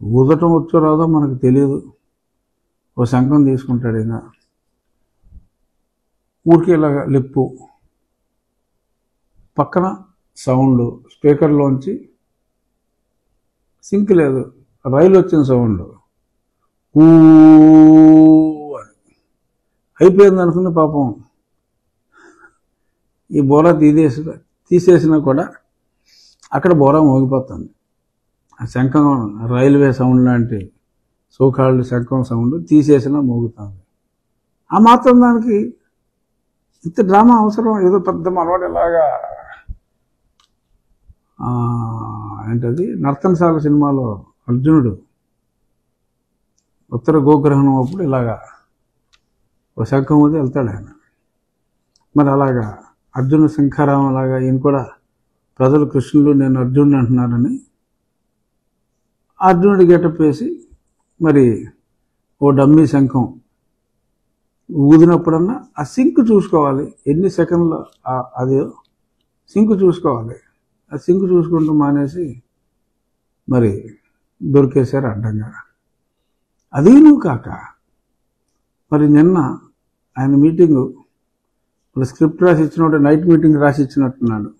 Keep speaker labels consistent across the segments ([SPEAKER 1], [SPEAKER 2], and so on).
[SPEAKER 1] ఊదటం వచ్చో రాదో మనకు తెలియదు. ఓ శంఖం తీసుకుంటాడు ఈయన, ఊరికి ఇలాగా లిప్పు, పక్కన సౌండ్, స్పీకర్లోంచి సింక్ లేదు, రైలు వచ్చిన సౌండ్, ఊ అని అయిపోయింది అనుకుని పాపం ఈ బోరా తీసేసినా కూడా అక్కడ బోరా మోగిపోతుంది. ఆ శంఖం రైల్వే సౌండ్ లాంటి సోకాళ్ళు శంఖం సౌండ్ తీసేసినా మోగుతుంది. ఆ మాత్రం దానికి ఇంత డ్రామా అవసరం? ఏదో పెద్ద మనవాడు ఇలాగా ఏంటది నర్తనశాల సినిమాలో అర్జునుడు ఉత్తర గోగ్రహణం అప్పుడు ఇలాగా ఓ శంఖం మీద వెళ్తాడు ఆయన. మరి అలాగా అర్జున శంఖారావం లాగా ఈయన కూడా ప్రజలు కృష్ణుడు నేను అర్జునుడు అంటున్నారని అర్జునుడి గెటప్ వేసి మరి ఓ డమ్మీ శంఖం ఊదినప్పుడన్నా ఆ సింక్ చూసుకోవాలి, ఎన్ని సెకండ్లు అది సింక్ చూసుకోవాలి. ఆ సింక్ చూసుకుంటూ మానేసి మరి దొరికేశారు అడ్డంగా. అది నువ్వు కాక మరి నిన్న ఆయన మీటింగు స్క్రిప్ట్ రాసి ఇచ్చినట్టు నైట్ మీటింగ్ రాసి ఇచ్చినట్టున్నాడు.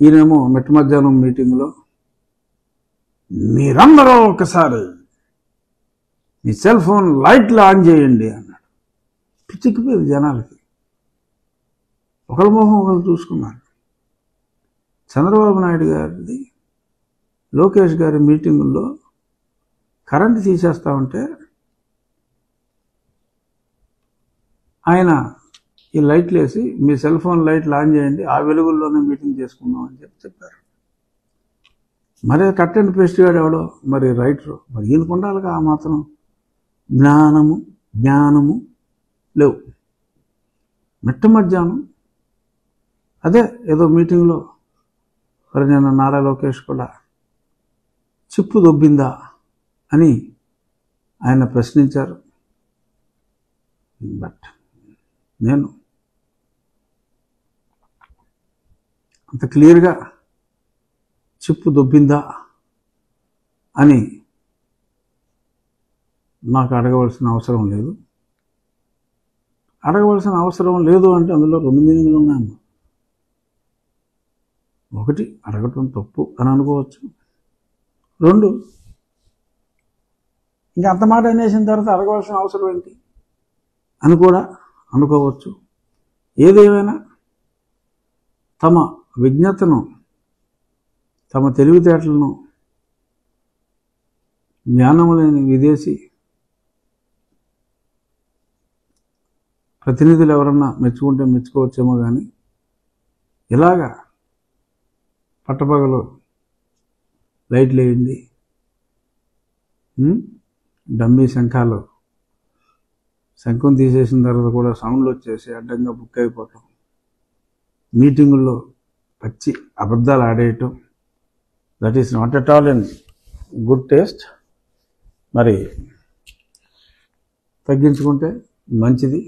[SPEAKER 1] ఈయనేమో మిట్ట మధ్యాహ్నం మీటింగ్లో మీరందరూ ఒకసారి మీ సెల్ ఫోన్ లైట్లు ఆన్ చేయండి అన్నాడు. పిచ్చికిపోయింది జనాలకి. ఒకరి మొహం ఒకరు చూసుకున్నారు. చంద్రబాబు నాయుడు గారిది లోకేష్ గారి మీటింగుల్లో కరెంటు తీసేస్తా ఉంటే ఆయన ఈ లైట్లు వేసి మీ సెల్ ఫోన్ లైట్లు ఆన్ చేయండి, ఆ వెలుగుల్లోనే మీటింగ్ చేసుకుందాం అని చెప్పారు. మరి కట్ అండ్ పేస్ట్ గాడు ఎవడో మరి రైటరు, మరి ఈయనకు ఉండాలిగా ఆ మాత్రం జ్ఞానము లేవు. మిట్ట మధ్యాహ్నం అదే ఏదో మీటింగ్లో మరి నేను నారా లోకేష్ కూడా చిప్పు దొబ్బిందా అని ఆయన ప్రశ్నించారు. బట్ నేను అంత క్లియర్గా చిప్పు దొబ్బిందా అని నాకు అడగవలసిన అవసరం లేదు. అడగవలసిన అవసరం లేదు అంటే అందులో రెండు మీనింగ్లు ఉన్నాయి. ఒకటి, అడగటం తప్పు అని అనుకోవచ్చు. రెండు, ఇంకా అంత మాట అనేసిన తర్వాత అడగవలసిన అవసరం ఏంటి అని కూడా అనుకోవచ్చు. ఏదేమైనా తమ విజ్ఞతను, తమ తెలివితేటలను జ్ఞానము లేని విదేశీ ప్రతినిధులు ఎవరన్నా మెచ్చుకుంటే మెచ్చుకోవచ్చేమో కానీ ఇలాగా పట్టపగలు లైట్లు వేయండి, డమ్మీ శంఖాలు, శంఖం తీసేసిన తర్వాత కూడా సౌండ్లు వచ్చేసి అడ్డంగా బుక్ అయిపోవటం, మీటింగుల్లో పచ్చి అబద్ధాలు ఆడేయటం, that is not at all in good taste. మరి తగ్గించుకుంటే మంచిది.